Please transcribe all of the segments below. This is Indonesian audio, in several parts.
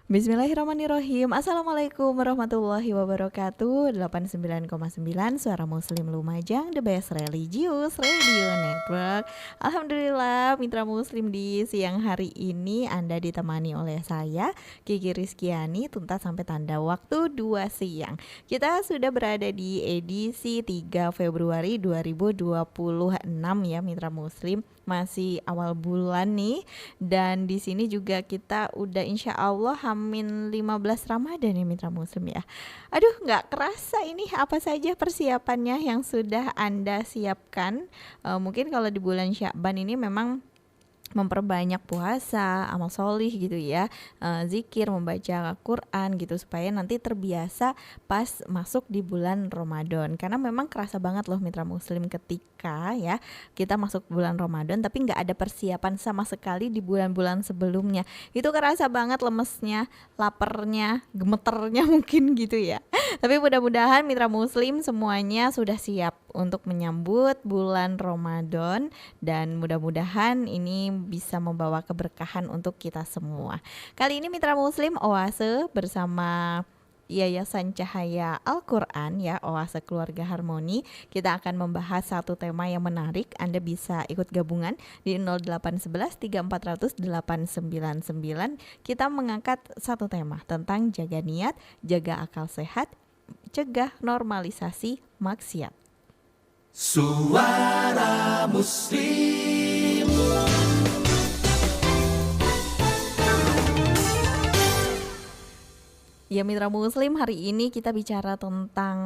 Bismillahirrahmanirrahim. Assalamualaikum warahmatullahi wabarakatuh. 89,9 Suara Muslim Lumajang, the best religious radio network. Alhamdulillah, mitra muslim di siang hari ini Anda ditemani oleh saya Kiki Rizkiani tuntas sampai tanda waktu 2 siang. Kita sudah berada di edisi 3 Februari 2026 ya mitra muslim. Masih awal bulan nih, dan di sini juga kita udah insya Allah Hamin 15 Ramadan ya mitra muslim ya. Aduh, nggak kerasa ini apa saja persiapannya yang sudah Anda siapkan. Mungkin kalau di bulan Sya'ban ini memang memperbanyak puasa, amal solih gitu ya, zikir, membaca Quran gitu supaya nanti terbiasa pas masuk di bulan Ramadan. Karena memang kerasa banget loh mitra muslim ketika ya kita masuk bulan Ramadan tapi nggak ada persiapan sama sekali di bulan-bulan sebelumnya. Itu kerasa banget lemesnya, lapernya, gemeternya mungkin gitu ya. Tapi mudah-mudahan mitra muslim semuanya sudah siap untuk menyambut bulan Ramadan, dan mudah-mudahan ini bisa membawa keberkahan untuk kita semua. Kali ini mitra muslim Oase bersama Yayasan Cahaya Al-Quran ya, Oase Keluarga Harmoni. Kita akan membahas satu tema yang menarik. Anda bisa ikut gabungan di 0811 3400 899. Kita mengangkat satu tema tentang jaga niat, jaga akal sehat, cegah normalisasi maksiat. Suara Muslim. Ya mitra muslim, hari ini kita bicara tentang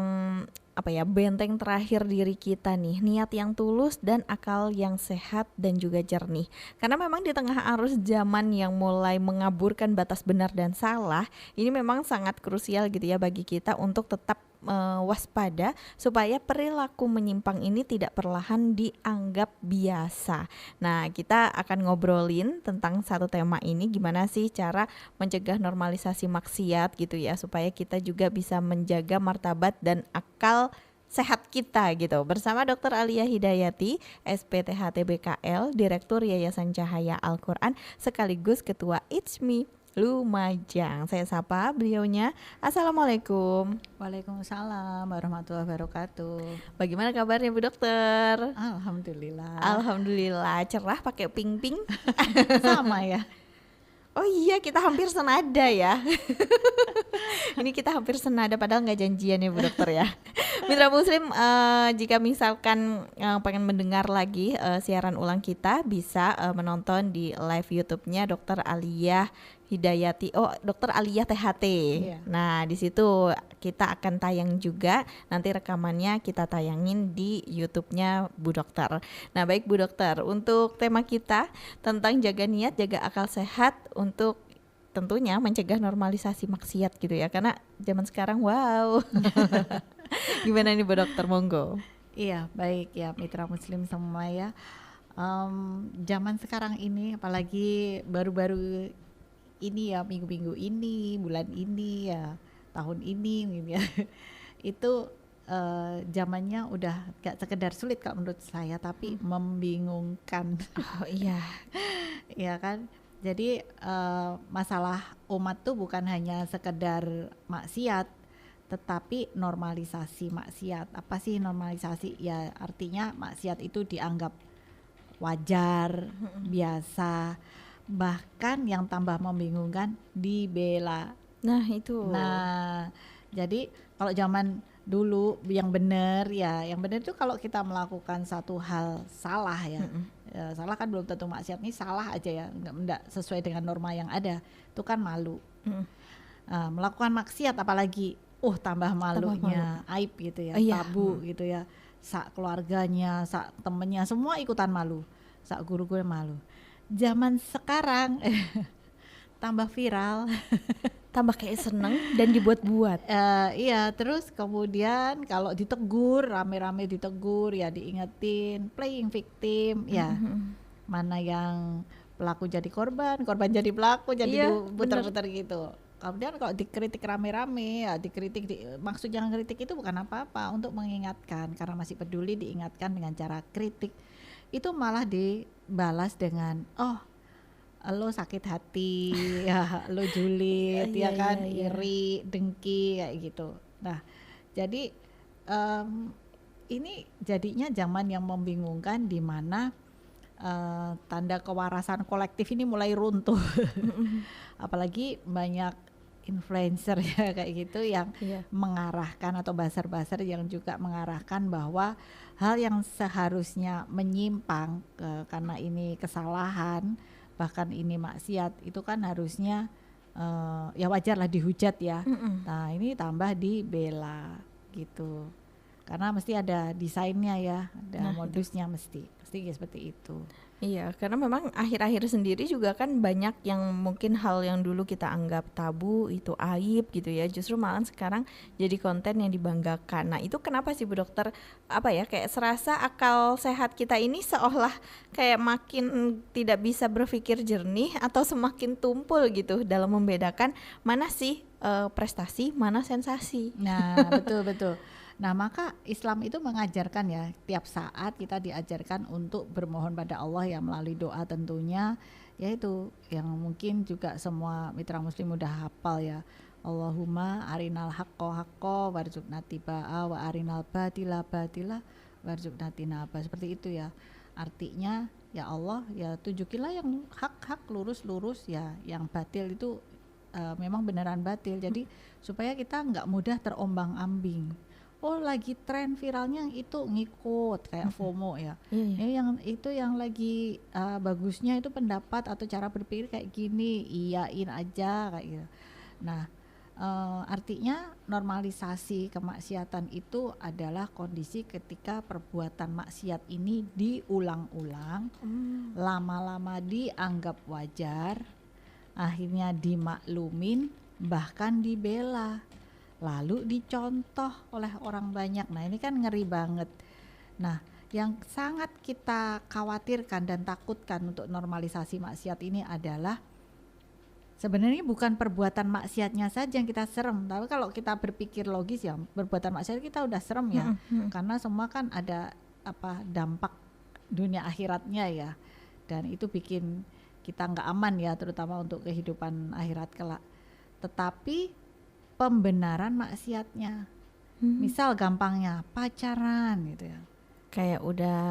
benteng terakhir diri kita nih, niat yang tulus dan akal yang sehat dan juga jernih. Karena memang di tengah arus zaman yang mulai mengaburkan batas benar dan salah, ini memang sangat krusial gitu ya bagi kita untuk tetap waspada supaya perilaku menyimpang ini tidak perlahan dianggap biasa. Nah, kita akan ngobrolin tentang satu tema ini, gimana sih cara mencegah normalisasi maksiat gitu ya, supaya kita juga bisa menjaga martabat dan akal sehat kita gitu. Bersama Dr. Aliyah Hidayati, SPTHT BKL, Direktur Yayasan Cahaya Al-Quran, sekaligus Ketua ITSMI Lumajang. Saya sapa beliaunya. Assalamualaikum. Waalaikumsalam warahmatullahi wabarakatuh. Bagaimana kabarnya Bu Dokter? Alhamdulillah. Alhamdulillah, cerah pakai pink-pink. Sama ya. Oh iya, kita hampir senada ya. Ini kita hampir senada padahal nggak janjian ya Bu Dokter ya. Mitra muslim, jika misalkan pengen mendengar lagi siaran ulang kita, bisa menonton di live YouTube-nya Dr. Aliyah Hidayati, Dr. Aliyah THT. Iya. Nah, di situ kita akan tayang juga. Nanti rekamannya kita tayangin di YouTube-nya Bu Dokter. Nah, baik Bu Dokter, untuk tema kita tentang jaga niat, jaga akal sehat untuk tentunya mencegah normalisasi maksiat gitu ya. Karena zaman sekarang wow. Gimana nih Bu Dokter, monggo. Iya, baik ya mitra muslim semua ya. Zaman sekarang ini, apalagi baru-baru ini ya, minggu-minggu ini, bulan ini ya, tahun ini mungkin ya. Itu zamannya udah gak sekedar sulit kalau menurut saya, tapi membingungkan. Oh iya. Iya kan? Jadi masalah umat tuh bukan hanya sekedar maksiat, tetapi normalisasi maksiat. Apa sih normalisasi? Ya artinya maksiat itu dianggap wajar, biasa, bahkan yang tambah membingungkan dibela. Nah itu. Nah, jadi kalau zaman dulu yang benar itu kalau kita melakukan satu hal salah ya, salah kan belum tentu maksiat, nih salah aja ya, enggak sesuai dengan norma yang ada, itu kan malu. Melakukan maksiat apalagi tambah malunya, aib gitu ya, tabu gitu ya, sak keluarganya, sak temennya semua ikutan malu, sak guru-guru malu. Zaman sekarang tambah viral, tambah kayak seneng dan dibuat-buat. Iya, terus kemudian kalau ditegur, rame-rame ditegur ya, diingetin playing victim ya, mana yang pelaku jadi korban, korban jadi pelaku, jadi putar-putar gitu. Kemudian kalau dikritik rame-rame ya, maksud yang kritik itu bukan apa-apa, untuk mengingatkan, karena masih peduli diingatkan dengan cara kritik. Itu malah dibalas dengan lo sakit hati, ya lo julid, Iya, ya kan, iya, iya. iri, dengki kayak gitu. Nah, jadi em, ini jadinya zaman yang membingungkan di mana tanda kewarasan kolektif ini mulai runtuh. Mm-mm. Apalagi banyak influencer ya kayak gitu yang Iya. mengarahkan atau buzzer-buzzer yang juga mengarahkan bahwa hal yang seharusnya menyimpang karena ini kesalahan, bahkan ini maksiat, itu kan harusnya ya wajarlah dihujat ya. Mm-mm. Nah, ini tambah dibela gitu. Karena mesti ada desainnya ya, ada Nah, itu. modusnya mesti kayak seperti itu. Iya, karena memang akhir-akhir sendiri juga kan banyak yang mungkin hal yang dulu kita anggap tabu itu aib gitu ya, justru malah sekarang jadi konten yang dibanggakan. Nah itu kenapa sih Bu Dokter, apa ya, kayak serasa akal sehat kita ini seolah kayak makin tidak bisa berpikir jernih atau semakin tumpul gitu dalam membedakan mana sih prestasi, mana sensasi. Nah, betul betul. Nah, maka Islam itu mengajarkan ya, tiap saat kita diajarkan untuk bermohon pada Allah ya melalui doa tentunya, yaitu yang mungkin juga semua mitra muslim udah hafal ya. Allahumma arinal haqqo haqqo warzuqna tibaa wa arinal batila batila warzuqna tinaba. Seperti itu ya. Artinya ya Allah ya tunjukilah yang hak-hak lurus-lurus ya, yang batil itu memang beneran batil. Jadi supaya kita nggak mudah terombang-ambing. Oh lagi tren viralnya yang itu ngikut kayak FOMO ya. Iya, iya. Yang itu yang lagi bagusnya itu pendapat atau cara berpikir kayak gini, iyain aja kayak gitu. Nah, artinya normalisasi kemaksiatan itu adalah kondisi ketika perbuatan maksiat ini diulang-ulang, lama-lama dianggap wajar, akhirnya dimaklumin, bahkan dibela, lalu dicontoh oleh orang banyak. Nah ini kan ngeri banget. Nah yang sangat kita khawatirkan dan takutkan untuk normalisasi maksiat ini adalah sebenarnya bukan perbuatan maksiatnya saja yang kita serem, tapi kalau kita berpikir logis ya perbuatan maksiat kita udah serem ya, karena semua kan ada dampak dunia akhiratnya ya, dan itu bikin kita nggak aman ya, terutama untuk kehidupan akhirat kelak. Tetapi pembenaran maksiatnya, misal gampangnya pacaran gitu ya, Kayak udah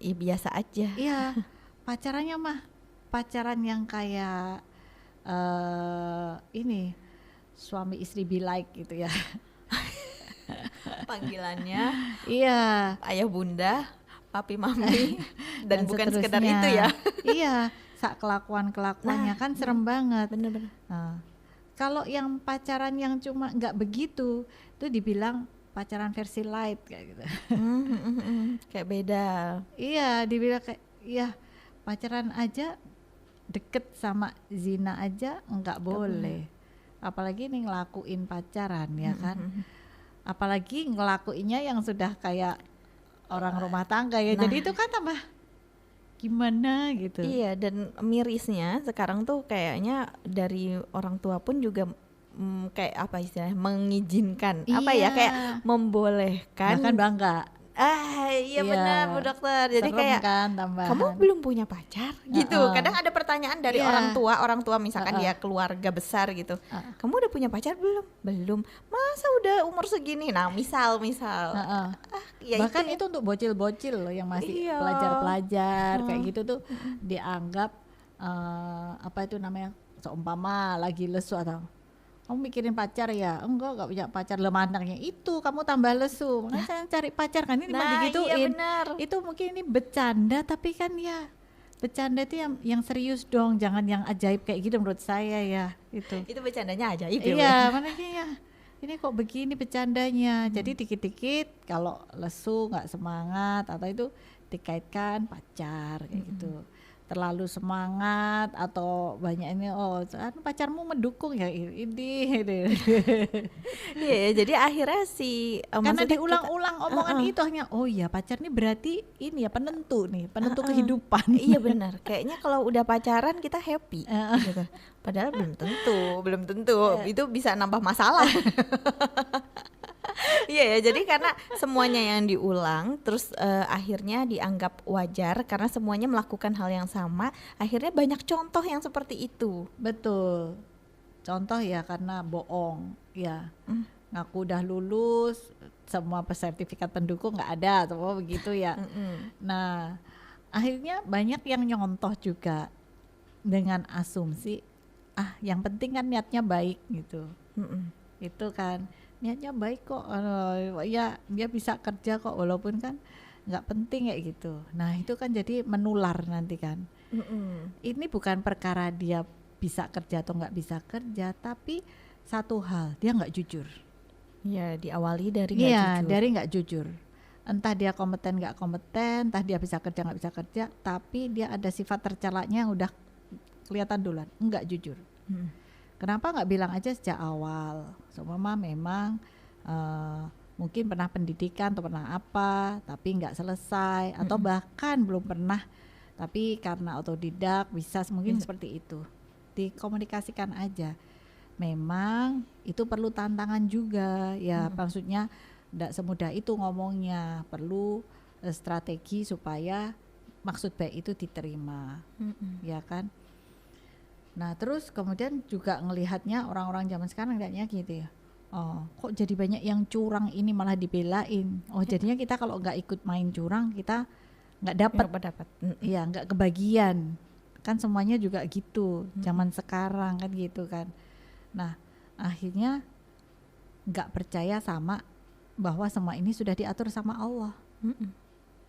biasa aja. iya pacarannya mah pacaran yang kayak ini suami istri be like gitu ya. Panggilannya Iya, ayah bunda, papi mami, dan bukan sekedar seterusnya. itu ya. Iya, kelakuannya kan serem banget. Bener-bener. Nah, kalau yang pacaran yang cuma nggak begitu, itu dibilang pacaran versi light kayak gitu. Kayak beda. Iya, dibilang kayak iya pacaran aja deket sama zina aja nggak boleh. Apalagi nih ngelakuin pacaran ya kan. Apalagi ngelakuinnya yang sudah kayak orang rumah tangga ya. Nah. Jadi itu kan tambah gimana gitu. Iya, dan mirisnya sekarang tuh kayaknya dari orang tua pun juga kayak apa istilahnya, mengizinkan, apa ya, Iya. kayak membolehkan. Bahkan bangga. Iya Iya. benar Bu Dokter. Jadi Serem kayak kan tambahan. kamu belum punya pacar gitu. Kadang ada pertanyaan dari Iya. orang tua misalkan dia keluarga besar gitu. Kamu udah punya pacar belum? Belum. Masa udah umur segini? Nah, misal. Ya Bahkan itu ya. itu untuk bocil-bocil loh yang masih Iya. pelajar-pelajar kayak gitu tuh dianggap apa itu namanya, seumpama lagi lesu atau kamu mikirin pacar ya, enggak punya pacar, lemandangnya itu kamu tambah lesu, makanya saya cari pacar kan, ini malah Nah, iya digituin. benar. Itu mungkin ini bercanda, tapi kan ya bercanda itu yang serius dong, jangan yang ajaib kayak gitu menurut saya ya itu. Itu bercandanya ajaib ya. Bu? Iya, makanya ya ini kok begini bercandanya. Jadi dikit-dikit kalau lesu nggak semangat atau itu dikaitkan pacar kayak gitu. Terlalu semangat atau banyak ini, oh pacarmu mendukung ya ini. Iya ya, jadi akhirnya Karena maksudnya diulang-ulang omongan itu hanya oh ya pacar ini berarti ini ya penentu kehidupan. iya benar. Kayaknya kalau udah pacaran kita happy gitu. Padahal belum tentu. Itu bisa nambah masalah. Iya ya, jadi karena semuanya yang diulang, terus akhirnya dianggap wajar karena semuanya melakukan hal yang sama, akhirnya banyak contoh yang seperti itu. Betul. Contoh ya karena bohong, ya Mm. ngaku udah lulus, semua sertifikat pendukung nggak ada, semua begitu ya. Mm-mm. Nah, akhirnya banyak yang nyontoh juga dengan asumsi, yang penting kan niatnya baik gitu. Mm-mm. Itu kan niatnya baik kok, ya dia bisa kerja kok walaupun kan nggak penting kayak gitu. Nah itu kan jadi menular nanti kan. Mm-mm. Ini bukan perkara dia bisa kerja atau nggak bisa kerja, tapi satu hal dia nggak jujur. Ya, diawali dari nggak Iya, jujur. dari nggak jujur. Entah dia kompeten nggak kompeten, entah dia bisa kerja nggak bisa kerja, tapi dia ada sifat tercelaknya yang udah kelihatan duluan, nggak jujur. Mm. Kenapa nggak bilang aja sejak awal? Seumpama memang mungkin pernah pendidikan atau pernah apa, tapi nggak selesai, atau bahkan belum pernah, tapi karena otodidak bisa mungkin seperti itu. Dikomunikasikan aja. Memang itu perlu tantangan juga, ya maksudnya tidak semudah itu ngomongnya, perlu strategi supaya maksud baik itu diterima, Mm-mm. ya kan? Nah terus kemudian juga ngelihatnya orang-orang zaman sekarang lihatnya gitu ya, oh kok jadi banyak yang curang ini malah dibelain, oh jadinya kita kalau nggak ikut main curang kita nggak dapat, Dapat. Mm-mm. iya nggak kebagian, kan semuanya juga gitu zaman sekarang kan gitu kan. Nah akhirnya nggak percaya sama bahwa semua ini sudah diatur sama Allah, Mm-mm.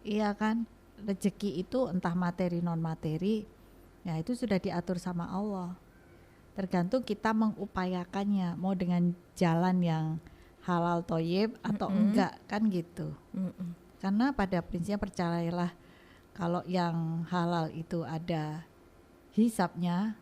iya kan, rezeki itu entah materi non materi ya itu sudah diatur sama Allah, tergantung kita mengupayakannya mau dengan jalan yang halal toyib atau enggak kan gitu. Mm-mm. Karena pada prinsipnya percayalah kalau yang halal itu ada hisabnya,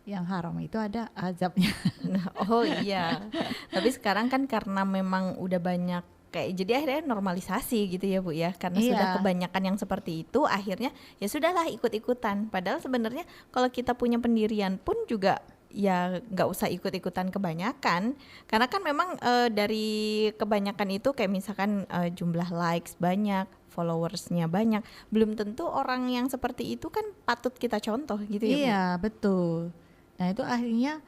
yang haram itu ada azabnya. Nah, oh iya. Tapi sekarang kan karena memang udah banyak kayak jadi akhirnya normalisasi gitu ya Bu ya. Karena sudah Iya. kebanyakan yang seperti itu akhirnya ya sudahlah ikut-ikutan. Padahal sebenarnya kalau kita punya pendirian pun juga ya nggak usah ikut-ikutan kebanyakan. Karena kan memang dari kebanyakan itu kayak misalkan jumlah likes banyak, followersnya banyak, belum tentu orang yang seperti itu kan patut kita contoh gitu ya Bu. Iya betul. Nah itu akhirnya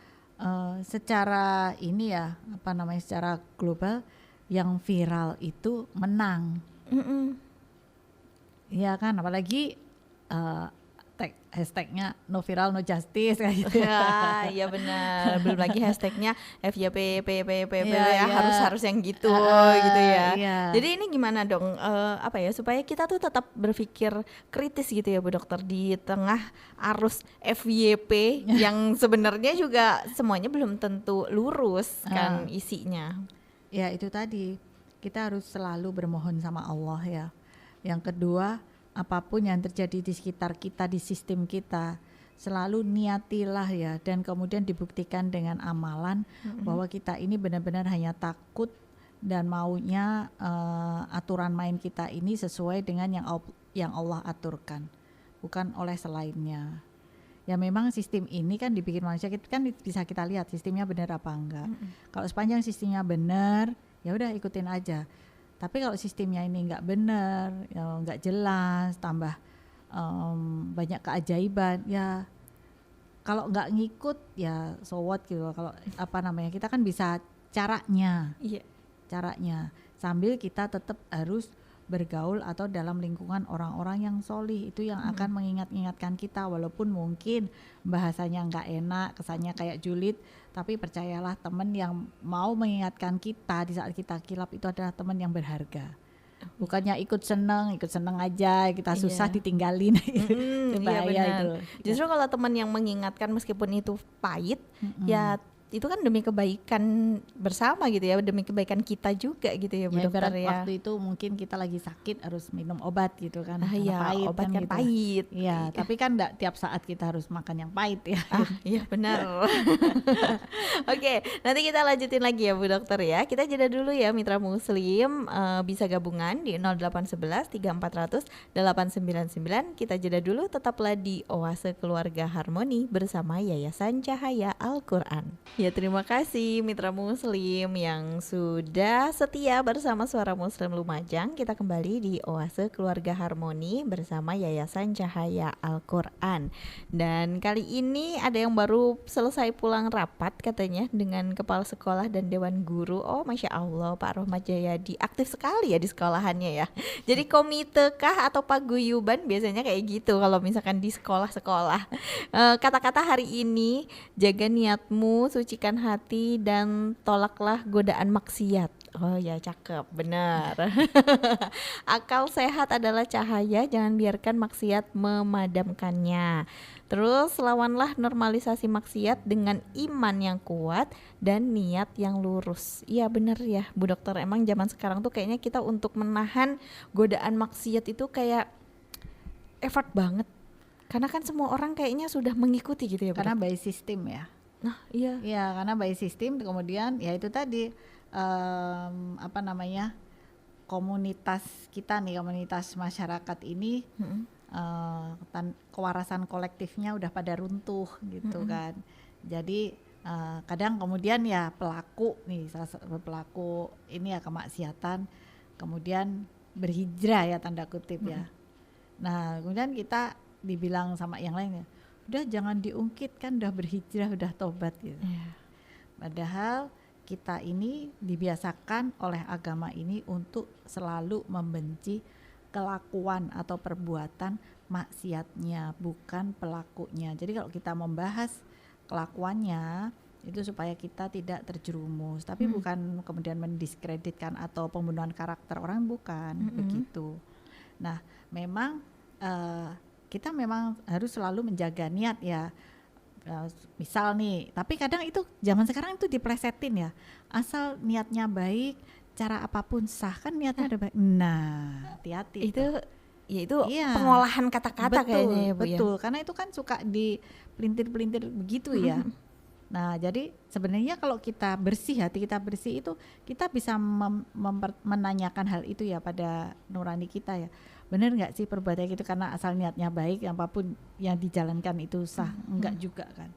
secara ini ya apa namanya, secara global yang viral itu menang, Mm-mm. ya kan, apalagi hashtagnya no viral no justice kayak gitu. Ya, iya benar. Belum lagi hashtagnya FYP, Iya, ya iya. harus yang gitu, Ah, gitu ya. iya. Jadi ini gimana dong? Apa ya supaya kita tuh tetap berpikir kritis gitu ya Bu Dokter di tengah arus FYP yang sebenarnya juga semuanya belum tentu lurus kan isinya. Ya itu tadi, kita harus selalu bermohon sama Allah ya. Yang kedua, apapun yang terjadi di sekitar kita, di sistem kita, selalu niatilah ya, dan kemudian dibuktikan dengan amalan bahwa kita ini benar-benar hanya takut dan maunya aturan main kita ini sesuai dengan yang Allah aturkan, bukan oleh selainnya. Ya memang sistem ini kan dibikin manusia, kita kan bisa kita lihat sistemnya benar apa enggak. Kalau sepanjang sistemnya benar, ya udah ikutin aja. Tapi kalau sistemnya ini nggak benar, ya nggak jelas, tambah banyak keajaiban, ya kalau nggak ngikut ya so what gitu. Kalau apa namanya, kita kan bisa caranya sambil kita tetap harus bergaul atau dalam lingkungan orang-orang yang solih, itu yang akan mengingatkan kita, walaupun mungkin bahasanya nggak enak, kesannya kayak julid, tapi percayalah teman yang mau mengingatkan kita di saat kita kilap itu adalah teman yang berharga. Bukannya ikut seneng aja, kita susah ditinggalin. Itu Iya bahaya benar. itu. Justru kalau teman yang mengingatkan meskipun itu pahit, ya itu kan demi kebaikan bersama gitu ya, demi kebaikan kita juga gitu ya Bu Ya, Dokter ibarat ya. waktu itu mungkin kita lagi sakit harus minum obat gitu kan, Ah, karena iya, pahit obat kan gitu. pahit. Iya, tapi kan enggak tiap saat kita harus makan yang pahit ya. Iya benar. Oke, nanti kita lanjutin lagi ya Bu Dokter ya. Kita jeda dulu ya Mitra Muslim, bisa gabungan di 0811 3400 899. Kita jeda dulu, tetaplah di Oase Keluarga Harmoni bersama Yayasan Cahaya Al-Quran. Ya, terima kasih Mitra Muslim yang sudah setia bersama Suara Muslim Lumajang. Kita kembali di Oase Keluarga Harmoni bersama Yayasan Cahaya Al-Quran. Dan kali ini ada yang baru selesai pulang rapat katanya dengan kepala sekolah dan dewan guru. Oh, Masya Allah, Pak Rohmat Jayadi aktif sekali ya di sekolahannya ya. Jadi komite kah atau paguyuban biasanya kayak gitu kalau misalkan di sekolah-sekolah. Kata-kata hari ini, jaga niatmu, sucikan hati dan tolaklah godaan maksiat. Oh ya, cakep, benar. Akal sehat adalah cahaya, jangan biarkan maksiat memadamkannya. Terus lawanlah normalisasi maksiat dengan iman yang kuat dan niat yang lurus. Iya benar ya Bu Dokter, emang zaman sekarang tuh kayaknya kita untuk menahan godaan maksiat itu kayak effort banget. Karena kan semua orang kayaknya sudah mengikuti gitu ya Bu Karena Dokter. by system ya. Nah iya. Ya, karena by system kemudian ya itu tadi apa namanya, komunitas kita nih, komunitas masyarakat ini kewarasan kolektifnya udah pada runtuh gitu kan. Jadi kadang kemudian ya pelaku nih, salah satu pelaku ini ya kemaksiatan kemudian berhijrah ya tanda kutip ya. Nah kemudian kita dibilang sama yang lainnya, udah jangan diungkit kan udah berhijrah, udah tobat gitu. Padahal kita ini dibiasakan oleh agama ini untuk selalu membenci kelakuan atau perbuatan maksiatnya, bukan pelakunya. Jadi kalau kita membahas kelakuannya itu supaya kita tidak terjerumus, tapi bukan kemudian mendiskreditkan atau pembunuhan karakter orang, bukan begitu. Nah, memang kita memang harus selalu menjaga niat ya. Misal nih, tapi kadang itu zaman sekarang itu diplesetin ya, asal niatnya baik, cara apapun sah, kan niatnya ada baik. Nah, hati-hati Itu ya itu Iya. pengolahan kata-kata kayaknya ya Bu ya. betul, karena itu kan suka dipelintir-pelintir begitu ya. Nah, jadi sebenarnya kalau kita bersih, hati kita bersih itu kita bisa menanyakan hal itu ya pada nurani kita ya. Benar nggak sih perbuatan itu karena asal niatnya baik, apapun yang dijalankan itu sah? Enggak juga kan.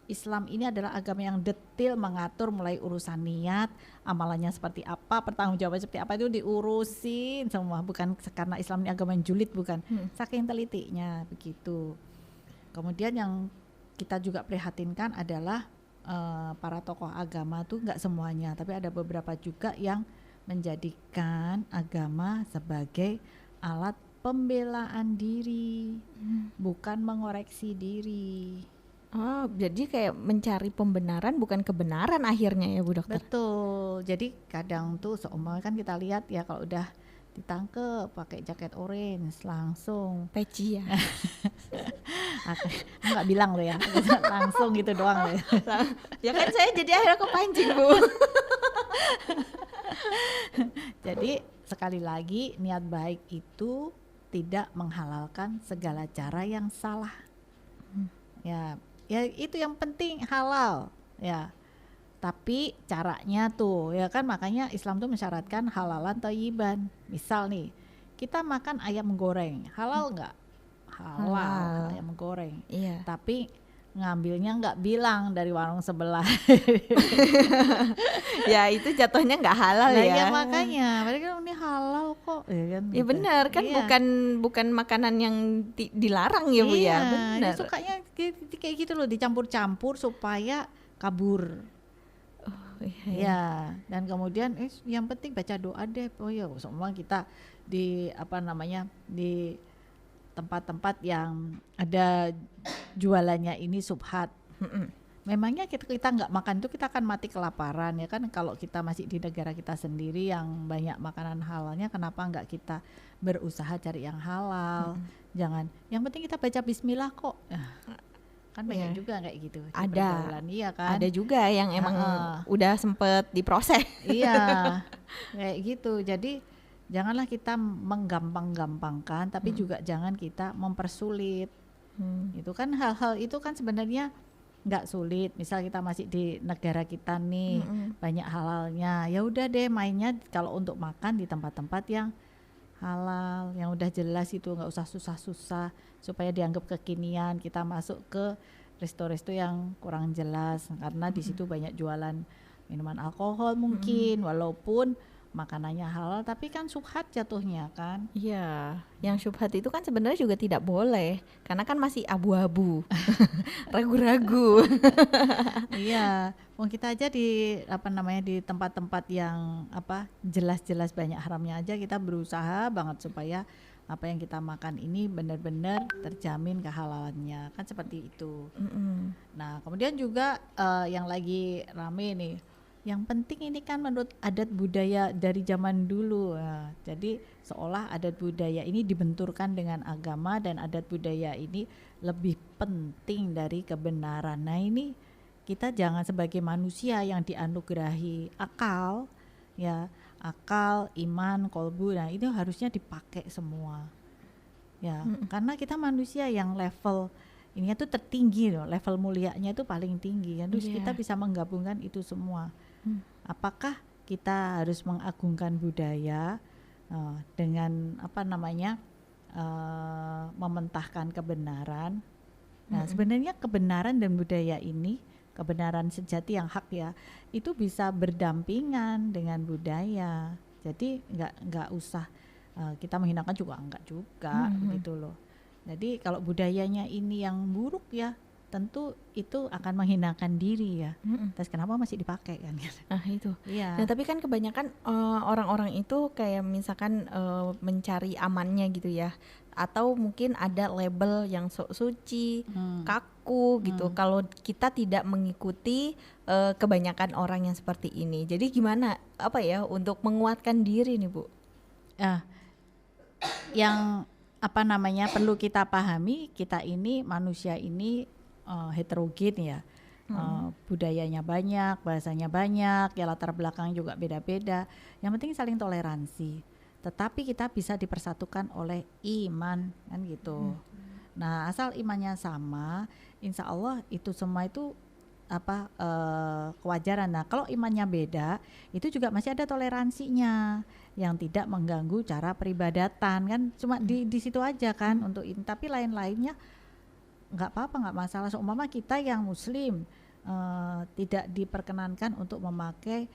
Islam ini adalah agama yang detail mengatur mulai urusan niat, amalannya seperti apa, pertanggungjawaban seperti apa itu diurusin semua, bukan karena Islam ini agama yang julid, bukan. Saking telitinya begitu. Kemudian yang kita juga prihatinkan adalah para tokoh agama tuh nggak semuanya, tapi ada beberapa juga yang menjadikan agama sebagai alat pembelaan diri, bukan mengoreksi diri. Oh, jadi kayak mencari pembenaran bukan kebenaran akhirnya ya Bu Dokter. Betul. Jadi kadang tuh seumpama kan kita lihat ya kalau udah ditangkep pakai jaket orange langsung Peci ya. aku nggak bilang loh ya, langsung gitu doang loh ya. Ya kan saya jadi akhirnya kepancing Bu. Jadi sekali lagi niat baik itu tidak menghalalkan segala cara yang salah. Ya itu yang penting halal ya. Tapi caranya tuh ya kan, makanya Islam tuh mensyaratkan halalan thayyiban. Misal nih kita makan ayam goreng, halal nggak? Halal ayam goreng. Iya. Tapi ngambilnya nggak bilang dari warung sebelah. Ya itu jatuhnya nggak halal Nah, ya. ya makanya mereka ini halal kok ya kan. Ya gitu. benar kan, Iya. bukan makanan yang dilarang ya Bu ya. Iya, dia Benar. sukanya kayak gitu loh, dicampur-campur supaya kabur. Iya. Ya, dan kemudian yang penting baca doa deh. Oh ya, semua kita di apa namanya, di tempat-tempat yang ada jualannya ini subhat. Memangnya kita nggak makan itu kita akan mati kelaparan ya kan. Kalau kita masih di negara kita sendiri yang banyak makanan halalnya, kenapa nggak kita berusaha cari yang halal? Jangan, yang penting kita baca bismillah kok. Kan banyak Iya. juga kayak gitu di Ada. pergaulan, iya kan. Ada juga yang emang Heeh. udah sempet diproses. Iya, kayak gitu. Jadi janganlah kita menggampang-gampangkan, tapi juga jangan kita mempersulit. Itu kan hal-hal itu kan sebenarnya nggak sulit. Misal kita masih di negara kita nih, banyak halalnya. Ya udah deh mainnya kalau untuk makan di tempat-tempat yang halal, yang udah jelas itu, nggak usah susah-susah supaya dianggap kekinian. Kita masuk ke resto-resto yang kurang jelas karena di situ banyak jualan minuman alkohol mungkin, walaupun makanannya halal tapi kan syubhat jatuhnya kan. Iya, yang syubhat itu kan sebenarnya juga tidak boleh karena kan masih abu-abu, ragu-ragu. Iya, wong kita aja di di tempat-tempat yang jelas-jelas banyak haramnya aja kita berusaha banget supaya apa yang kita makan ini benar-benar terjamin kehalalannya, kan seperti itu. Nah, kemudian juga yang lagi rame nih, yang penting ini kan menurut adat budaya dari zaman dulu. Nah, jadi seolah adat budaya ini dibenturkan dengan agama dan adat budaya ini lebih penting dari kebenaran. Nah, ini kita jangan sebagai manusia yang dianugerahi akal, ya, akal, iman, kolbu, nah itu harusnya dipakai semua, ya, karena kita manusia yang level ini tuh tertinggi loh, level mulianya itu paling tinggi, kan, terus kita bisa menggabungkan itu semua. Apakah kita harus mengagungkan budaya dengan mementahkan kebenaran? Nah, sebenarnya kebenaran dan budaya ini, kebenaran sejati yang hak ya, itu bisa berdampingan dengan budaya. Jadi nggak usah kita menghinakan juga enggak juga gitu loh. Jadi kalau budayanya ini yang buruk ya, tentu itu akan menghinakan diri ya. Terus kenapa masih dipakai kan? Itu. Iya. Nah, tapi kan kebanyakan orang-orang itu kayak misalkan mencari amannya gitu ya. Atau mungkin ada label yang suci, kaku gitu. Kalau kita tidak mengikuti kebanyakan orang yang seperti ini. Jadi gimana untuk menguatkan diri nih, Bu? Yang perlu kita pahami, kita ini manusia ini heterogen ya. Budayanya banyak, bahasanya banyak, ya latar belakang juga beda-beda. Yang penting saling toleransi. Tetapi kita bisa dipersatukan oleh iman kan gitu. Nah, asal imannya sama, insya Allah itu semua itu kewajaran. Nah, kalau imannya beda, itu juga masih ada toleransinya yang tidak mengganggu cara peribadatan kan. Cuma di situ aja kan untuk ini. Tapi lain-lainnya nggak apa-apa, nggak masalah. Seumpama kita yang Muslim tidak diperkenankan untuk memakai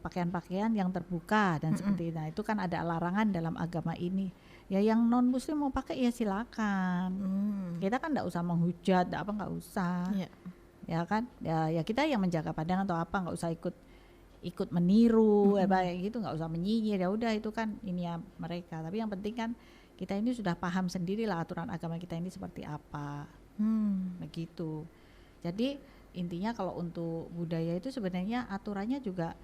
pakaian-pakaian yang terbuka dan seperti itu. Nah, itu kan ada larangan dalam agama ini. Ya yang non muslim mau pakai ya silakan. Kita kan enggak usah menghujat, enggak usah. Ya kan? Ya kita yang menjaga pandangan atau enggak usah ikut meniru kayak gitu, enggak usah menyinyir. Ya udah itu kan ini ya mereka. Tapi yang penting kan kita ini sudah paham sendirilah aturan agama kita ini seperti apa. Begitu. Jadi intinya kalau untuk budaya itu sebenarnya aturannya juga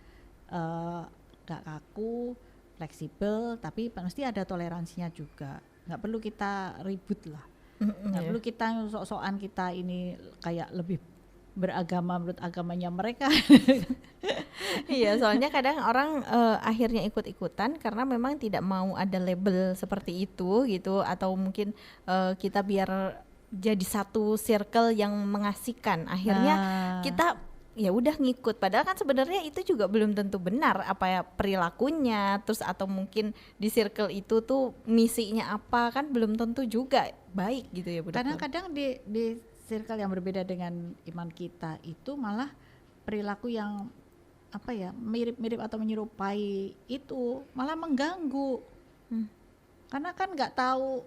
gak kaku, fleksibel, tapi mesti ada toleransinya juga. Nggak perlu kita ribut lah, nggak perlu kita sok-sokan kita ini kayak lebih beragama menurut agamanya mereka. Iya, soalnya kadang orang akhirnya ikut-ikutan karena memang tidak mau ada label seperti itu gitu, atau mungkin kita biar jadi satu circle yang mengasihkan. Akhirnya kita ya udah ngikut, padahal kan sebenarnya itu juga belum tentu benar perilakunya, terus atau mungkin di circle itu tuh misinya apa kan belum tentu juga baik gitu ya Bu. Karena kadang di circle yang berbeda dengan iman kita itu malah perilaku yang mirip-mirip atau menyerupai itu malah mengganggu. Karena kan nggak tahu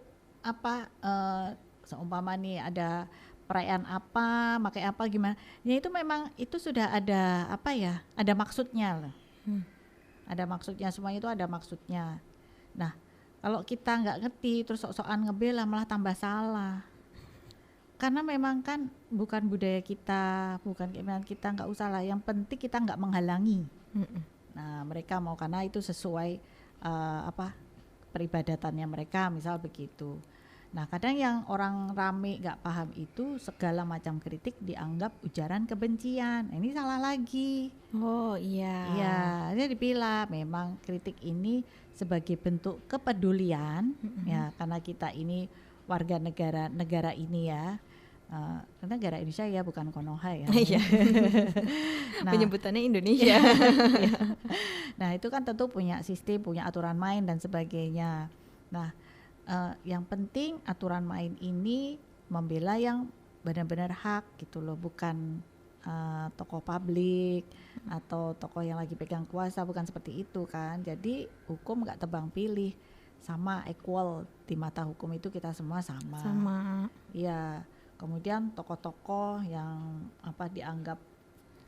seumpama nih ada perayaan apa, pakai apa gimana. Ya itu memang itu sudah ada ada maksudnya loh. Ada maksudnya, semuanya itu ada maksudnya. Nah, kalau kita nggak ngerti terus sok-sokan ngebela malah tambah salah. Karena memang kan bukan budaya kita, bukan keimanan kita, nggak usah lah. Yang penting kita nggak menghalangi. Nah, mereka mau karena itu sesuai peribadatannya mereka, misal begitu. Nah, kadang yang orang rame gak paham itu segala macam kritik dianggap ujaran kebencian. Nah, ini salah lagi. Oh iya. Iya, dia dipilah memang kritik ini sebagai bentuk kepedulian ya, karena kita ini warga negara ini ya. Karena negara Indonesia ya, bukan Konoha ya. Iya. Nah, penyebutannya Indonesia. Nah, itu kan tentu punya sistem, punya aturan main dan sebagainya. Nah, yang penting aturan main ini membela yang benar-benar hak gitu loh, bukan tokoh publik atau tokoh yang lagi pegang kuasa, bukan seperti itu kan. Jadi hukum nggak tebang pilih, sama, equal di mata hukum itu kita semua sama. Iya. Kemudian tokoh-tokoh yang dianggap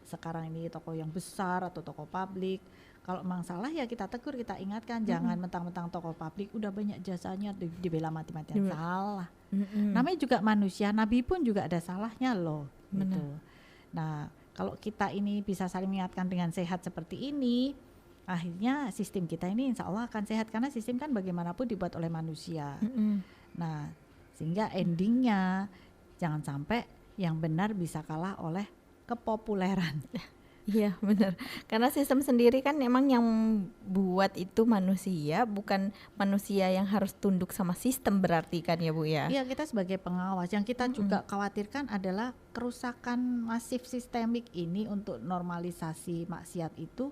sekarang ini tokoh yang besar atau tokoh publik, kalau memang salah ya kita tegur, kita ingatkan. Jangan mentang-mentang tokoh publik udah banyak jasanya dibela mati-matian. Salah. Namanya juga manusia, Nabi pun juga ada salahnya loh. Gitu. Nah, kalau kita ini bisa saling mengingatkan dengan sehat seperti ini, akhirnya sistem kita ini insya Allah akan sehat, karena sistem kan bagaimanapun dibuat oleh manusia. Nah, sehingga endingnya jangan sampai yang benar bisa kalah oleh kepopuleran. Iya benar, karena sistem sendiri kan emang yang buat itu manusia, bukan manusia yang harus tunduk sama sistem berarti kan ya Bu ya? Iya, kita sebagai pengawas, yang kita juga khawatirkan adalah kerusakan masif sistemik ini untuk normalisasi maksiat itu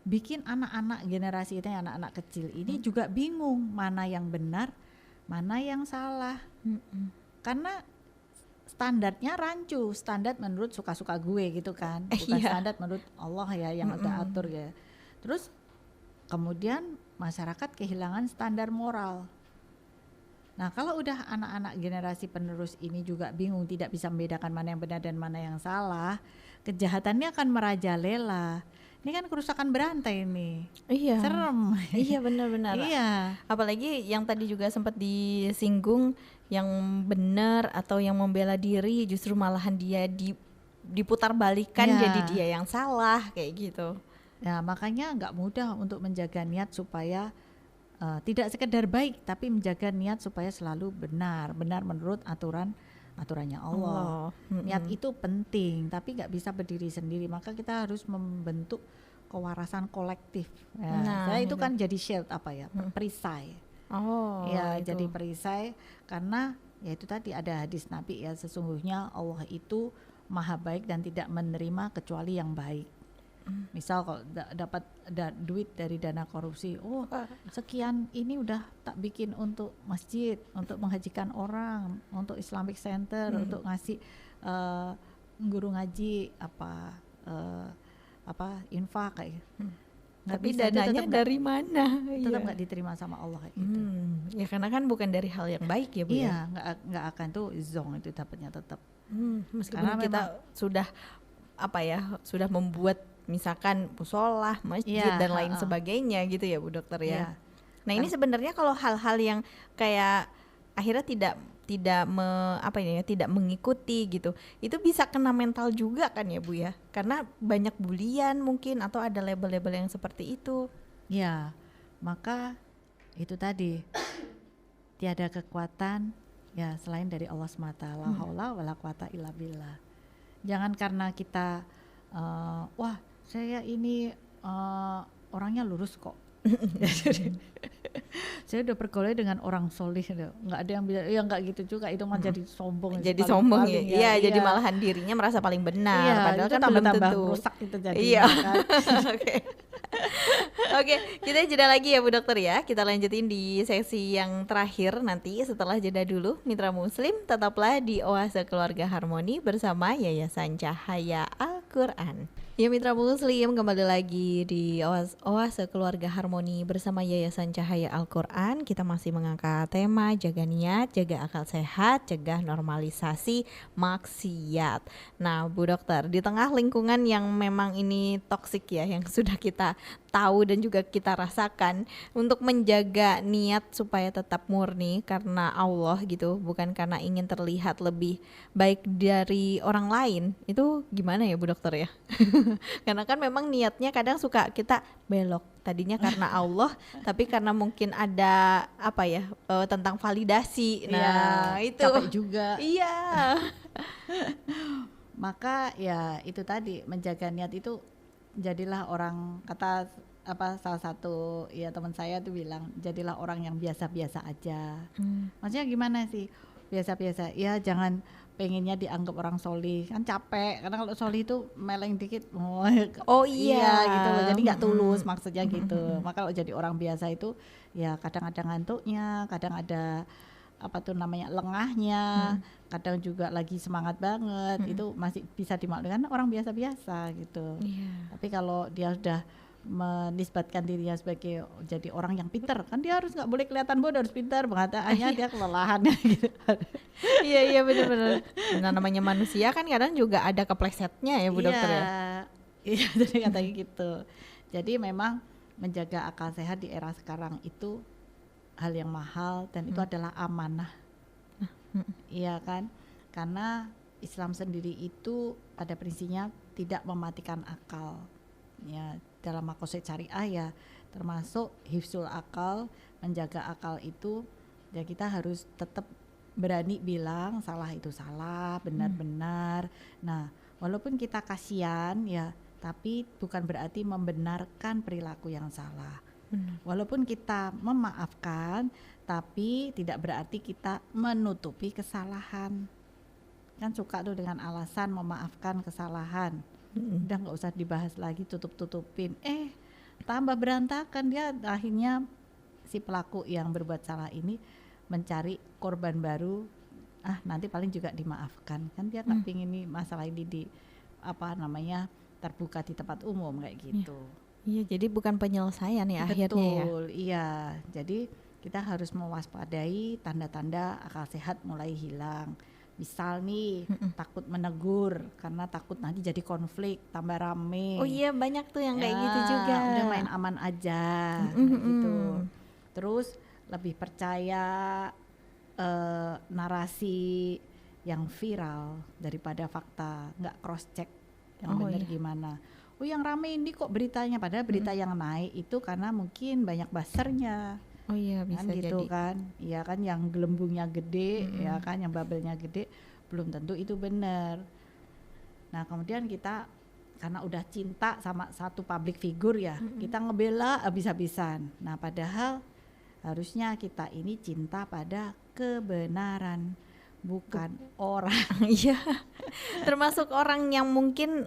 bikin anak-anak generasi kita, anak-anak kecil ini juga bingung mana yang benar, mana yang salah. Karena standarnya rancu, standar menurut suka-suka gue gitu kan, bukan standar menurut Allah ya yang udah atur ya. Terus kemudian masyarakat kehilangan standar moral. Nah, kalau udah anak-anak generasi penerus ini juga bingung, tidak bisa membedakan mana yang benar dan mana yang salah, kejahatannya akan merajalela. Ini kan kerusakan berantai ini. Iya. Serem. Iya benar-benar. Iya. Apalagi yang tadi juga sempat disinggung, yang benar atau yang membela diri justru malahan dia diputar balikan jadi dia yang salah kayak gitu. Ya, makanya nggak mudah untuk menjaga niat supaya tidak sekedar baik, tapi menjaga niat supaya selalu benar menurut aturannya Allah. Niat itu penting, tapi nggak bisa berdiri sendiri. Maka kita harus membentuk kewarasan kolektif. Saya itu kan jadi shield perisai. Jadi perisai, karena ya itu tadi ada hadis Nabi ya, sesungguhnya Allah itu maha baik dan tidak menerima kecuali yang baik. Misal kalau dapat duit dari dana korupsi, sekian ini udah tak bikin untuk masjid, untuk menghajikan orang, untuk Islamic Center, untuk ngasih guru ngaji infak kayak. Tapi dananya dari mana? Tetap nggak diterima sama Allah kayak gitu. Ya karena kan bukan dari hal yang baik ya Bu. Iya, nggak akan tuh zong itu dapatnya tetap. Meskipun karena kita sudah membuat misalkan musola, masjid dan lain sebagainya gitu ya Bu Dokter ya. Nah ini sebenarnya kalau hal-hal yang kayak akhirnya tidak mengikuti gitu, itu bisa kena mental juga kan ya Bu ya, karena banyak bulian mungkin atau ada label-label yang seperti itu. Ya, maka itu tadi tiada kekuatan ya selain dari Allah semata. La haula wala quwata illa billah. Jangan karena kita wah saya ini orangnya lurus kok. Saya udah bergaul dengan orang solih, nggak ada yang bilang ya nggak gitu juga, itu mah jadi sombong. Jadi sombong ya. Iya, jadi malahan dirinya merasa paling benar, padahal kan belum tentu. Rusak itu jadi. Iya. Oke, kita jeda lagi ya Bu Dokter ya. Kita lanjutin di sesi yang terakhir nanti setelah jeda dulu. Mitra Muslim, tetaplah di Oase Keluarga Harmoni bersama Yayasan Cahaya Al-Quran. Ya Mitra Muslim, kembali lagi di Oase Keluarga Harmoni bersama Yayasan Cahaya Al-Quran. Kita masih mengangkat tema jaga niat, jaga akal sehat, cegah normalisasi maksiat. Nah Bu Dokter, di tengah lingkungan yang memang ini toksik ya, yang sudah kita tahu dan juga kita rasakan, untuk menjaga niat supaya tetap murni karena Allah gitu, bukan karena ingin terlihat lebih baik dari orang lain, itu gimana ya Bu Dokter ya? Karena kan memang niatnya kadang suka kita belok, tadinya karena Allah tapi karena mungkin ada tentang validasi. Nah itu capek juga. Iya. Maka ya itu tadi, menjaga niat itu jadilah orang, kata salah satu ya teman saya tuh bilang, jadilah orang yang biasa-biasa aja. Maksudnya gimana sih biasa-biasa? Ya jangan pengennya dianggap orang solih, kan capek, karena kalau solih itu meleng dikit iya gitu loh, jadi nggak tulus maksudnya gitu. Maka kalau jadi orang biasa itu ya kadang ada ngantuknya, kadang ada apa tuh namanya lengahnya, kadang juga lagi semangat banget, itu masih bisa dimaklumi kan orang biasa-biasa gitu. Iya. Tapi kalau dia sudah menisbatkan dirinya sebagai jadi orang yang pintar, kan dia harus nggak boleh kelihatan bodoh, harus pintar, pengataannya dia kelelahan gitu. Iya iya benar-benar. Nah namanya manusia kan kadang juga ada keplesetnya ya Bu Dokter ya. Iya, jadi katanya gitu. Jadi memang menjaga akal sehat di era sekarang itu hal yang mahal dan itu adalah amanah. Iya kan? Karena Islam sendiri itu pada prinsipnya tidak mematikan akal. Ya, dalam makosid syariah ya termasuk hifzul akal, menjaga akal itu ya kita harus tetap berani bilang salah itu salah, benar-benar. Nah, walaupun kita kasihan ya, tapi bukan berarti membenarkan perilaku yang salah. Walaupun kita memaafkan, tapi tidak berarti kita menutupi kesalahan. Kan suka tuh dengan alasan memaafkan kesalahan. Udah nggak usah dibahas lagi, tutup-tutupin. Tambah berantakan, dia akhirnya si pelaku yang berbuat salah ini mencari korban baru. Nanti paling juga dimaafkan. Kan dia nggak pingin nih masalah ini di apa namanya terbuka di tempat umum kayak gitu. Iya, jadi bukan penyelesaian ya akhirnya ya. Betul, iya. Jadi kita harus mewaspadai tanda-tanda akal sehat mulai hilang. Misal nih takut menegur karena takut nanti jadi konflik, tambah rame. Oh iya banyak tuh yang kayak gitu juga. Udah main aman aja gitu. Terus lebih percaya narasi yang viral daripada fakta, nggak cross check yang benar gimana. Oh yang rame ini kok beritanya, padahal berita yang naik itu karena mungkin banyak buzzernya. Oh iya bisa kan gitu jadi. kan, iya kan yang gelembungnya gede, ya kan yang bubble-nya gede, belum tentu itu benar. Nah kemudian kita karena udah cinta sama satu public figure ya, kita ngebela habis-habisan. Nah padahal harusnya kita ini cinta pada kebenaran, bukan orang. Iya. Termasuk orang yang mungkin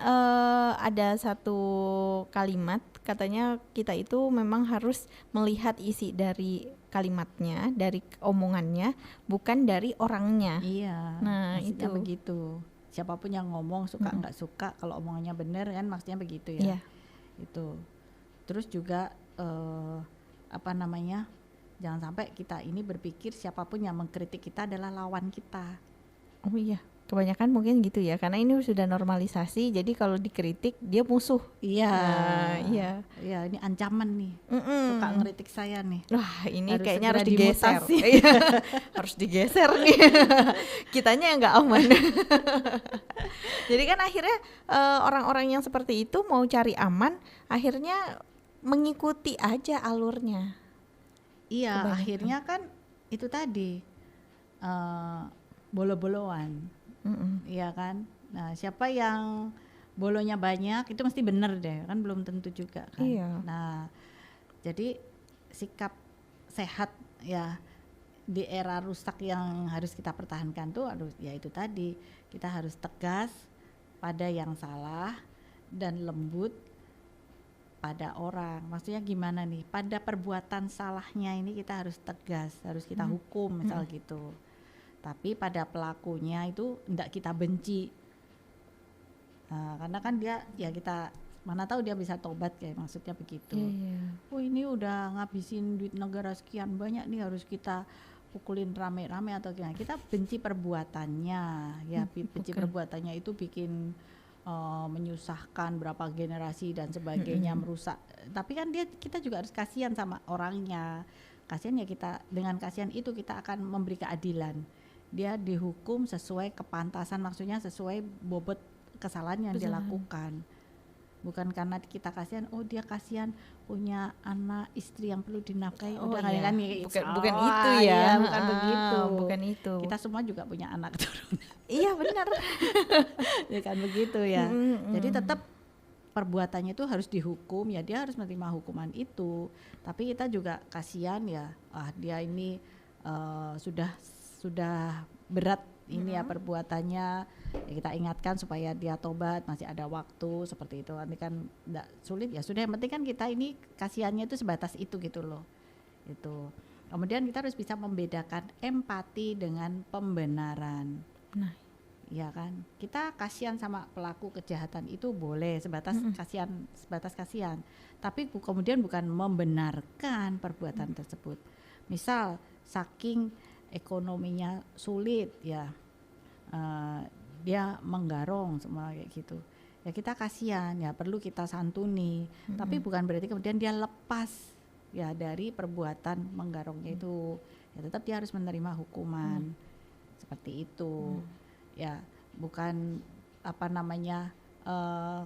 ada satu kalimat katanya kita itu memang harus melihat isi dari kalimatnya, dari omongannya, bukan dari orangnya. Iya. Nah, maksudnya itu. begitu. Siapapun yang ngomong suka nggak suka, kalau omongannya benar kan maksudnya begitu ya. Iya. Itu. Terus juga apa namanya? Jangan sampai kita ini berpikir siapapun yang mengkritik kita adalah lawan kita. Oh iya. Kebanyakan mungkin gitu ya, karena ini sudah normalisasi. Jadi kalau dikritik dia musuh. Iya. Nah, iya. Iya, ini ancaman nih. Suka ngeritik saya nih. Wah ini Harus kayaknya segera harus digeser. dimutasi. Iya, harus digeser nih. Kitanya yang nggak aman. Jadi kan akhirnya orang-orang yang seperti itu mau cari aman, akhirnya mengikuti aja alurnya. Iya, Kebanyakan. akhirnya kan itu tadi bolo-boloan. Iya kan. Nah, siapa yang bolonya banyak itu mesti benar deh, kan belum tentu juga kan. Iya. Nah, jadi sikap sehat ya di era rusak yang harus kita pertahankan tuh harus ya itu tadi, kita harus tegas pada yang salah dan lembut pada orang. Maksudnya gimana nih? Pada perbuatan salahnya ini kita harus tegas, harus kita hukum misal gitu. Tapi pada pelakunya itu enggak kita benci. Nah, karena kan dia ya kita mana tahu dia bisa tobat kayak maksudnya begitu. Oh ini udah ngabisin duit negara sekian banyak nih harus kita pukulin rame-rame atau gimana. Kita benci perbuatannya ya, benci perbuatannya itu bikin menyusahkan berapa generasi dan sebagainya, merusak. Tapi kan kita juga harus kasihan sama orangnya. Kasihan ya, kita dengan kasihan itu kita akan memberi keadilan. Dia dihukum sesuai kepantasan, maksudnya sesuai bobot kesalahan yang dia lakukan. Bukan karena kita kasihan, oh dia kasihan punya anak istri yang perlu dinafkahi. Udah kan bukan itu ya. Bukan begitu. Bukan itu. Kita semua juga punya anak keturunan. Iya benar. Ya kan begitu ya. Jadi tetap perbuatannya itu harus dihukum ya, dia harus menerima hukuman itu. Tapi kita juga kasihan ya, dia ini sudah berat ini ya perbuatannya, ya kita ingatkan supaya dia tobat, masih ada waktu seperti itu. Nanti kan enggak sulit ya sudah, yang penting kan kita ini kasihannya itu sebatas itu gitu loh. Itu. Kemudian kita harus bisa membedakan empati dengan pembenaran. Nah, Ya kan, kita kasihan sama pelaku kejahatan itu boleh sebatas kasihan, tapi kemudian bukan membenarkan perbuatan tersebut. Misal saking ekonominya sulit ya, dia menggarong semua kayak gitu. Ya kita kasihan, ya perlu kita santuni, tapi bukan berarti kemudian dia lepas ya dari perbuatan menggarongnya itu. Ya tetap dia harus menerima hukuman seperti itu. Ya bukan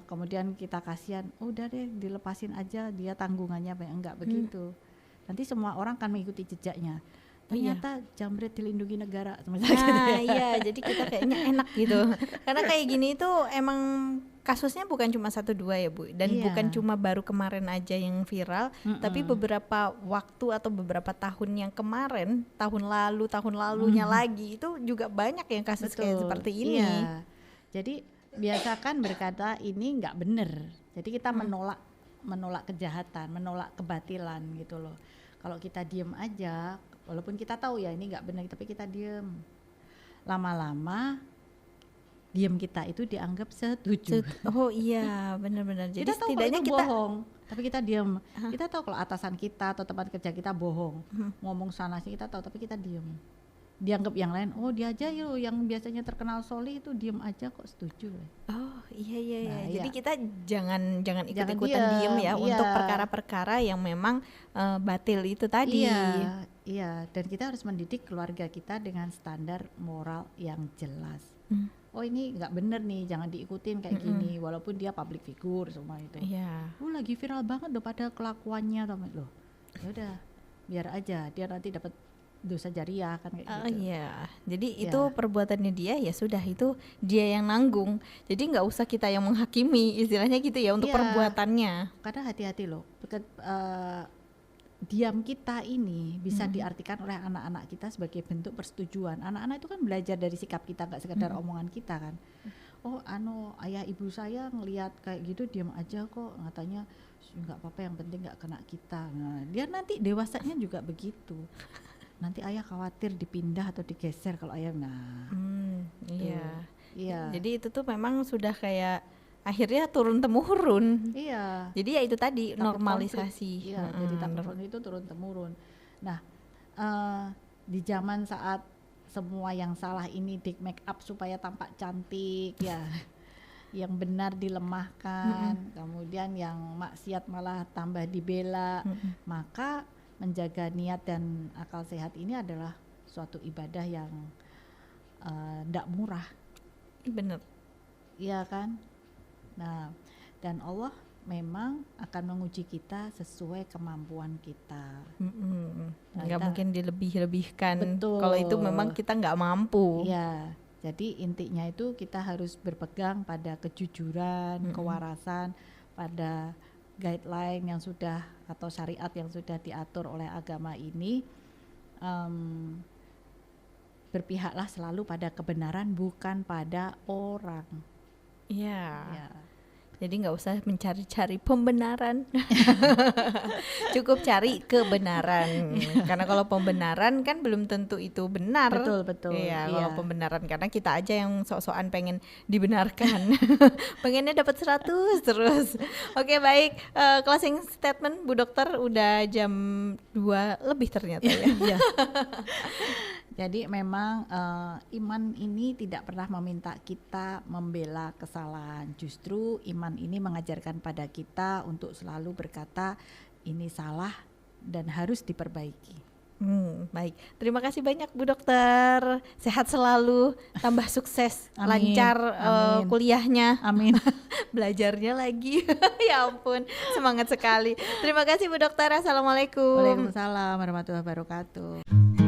kemudian kita kasihan, udah deh dilepasin aja, dia tanggungannya enggak begitu. Nanti semua orang akan mengikuti jejaknya. Ternyata jambret dilindungi negara. Nah iya, jadi kita kayaknya enak gitu. Karena kayak gini tuh emang kasusnya bukan cuma 1-2 ya Bu, dan bukan cuma baru kemarin aja yang viral, tapi beberapa waktu atau beberapa tahun yang kemarin, tahun lalunya lagi itu juga banyak yang kasus kayak seperti ini. Iya. Jadi biasakan berkata ini nggak benar. Jadi kita menolak kejahatan, menolak kebatilan gitu loh. Kalau kita diem aja, walaupun kita tahu ya ini nggak benar, tapi kita diem, lama-lama diam kita itu dianggap setuju. Oh iya, benar-benar. Jadi kita tahu setidaknya itu kita bohong, tapi kita diam. Kita tahu kalau atasan kita atau tempat kerja kita bohong, ngomong sana sih kita tahu, tapi kita diam. Dianggap yang lain, oh dia aja yuk yang biasanya terkenal solih itu diam aja kok setuju. Oh iya. Nah, Jadi iya. kita jangan ikut-ikutan Jangan diem ya iya. untuk perkara-perkara yang memang batil itu tadi. Iya. Dan kita harus mendidik keluarga kita dengan standar moral yang jelas. Oh ini nggak bener nih, jangan diikutin kayak gini, walaupun dia public figure semua itu. Iya. Lagi viral banget loh pada kelakuannya loh. Ya udah, biar aja dia nanti dapat dosa jariah kan kayak gitu. Iya. Jadi itu perbuatannya dia, ya sudah, itu dia yang nanggung. Jadi nggak usah kita yang menghakimi, istilahnya gitu ya, untuk perbuatannya. Karena hati-hati loh, diam kita ini bisa diartikan oleh anak-anak kita sebagai bentuk persetujuan. Anak-anak itu kan belajar dari sikap kita, nggak sekedar omongan kita kan. Oh ayah ibu saya ngelihat kayak gitu diam aja kok, katanya nggak apa-apa, yang penting nggak kena kita. Nah, dia nanti dewasanya juga begitu. Nanti ayah khawatir dipindah atau digeser kalau ayah. Iya. Jadi itu tuh memang sudah kayak akhirnya turun temurun. Iya. Jadi ya itu tadi, Takut normalisasi. konflik. Iya, jadi takut itu turun temurun. Nah, di zaman saat semua yang salah ini di make up supaya tampak cantik ya, yang benar dilemahkan, kemudian yang maksiat malah tambah dibela, maka menjaga niat dan akal sehat ini adalah suatu ibadah yang tidak murah. Bener. Iya kan? Nah, dan Allah memang akan menguji kita sesuai kemampuan kita. Nggak mungkin dilebih-lebihkan. Betul. Kalau itu memang kita nggak mampu. Iya. Jadi intinya itu kita harus berpegang pada kejujuran, kewarasan, pada guideline yang sudah atau syariat yang sudah diatur oleh agama ini. Berpihaklah selalu pada kebenaran, bukan pada orang. Iya. Ya. Jadi nggak usah mencari-cari pembenaran, cukup cari kebenaran. Karena kalau pembenaran kan belum tentu itu benar. Betul. Iya, Iya. kalau pembenaran karena kita aja yang sok-sokan pengen dibenarkan, pengennya dapat 100 terus. Oke, baik. Closing statement Bu Dokter, udah jam 2 lebih ternyata ya. Iya. Jadi memang iman ini tidak pernah meminta kita membela kesalahan. Justru iman ini mengajarkan pada kita untuk selalu berkata ini salah dan harus diperbaiki. Baik, terima kasih banyak Bu Dokter. Sehat selalu, tambah sukses, Amin. lancar Amin. kuliahnya. Amin. Belajarnya lagi. Ya ampun, semangat sekali. Terima kasih Bu Dokter. Assalamualaikum. Waalaikumsalam warahmatullahi wabarakatuh.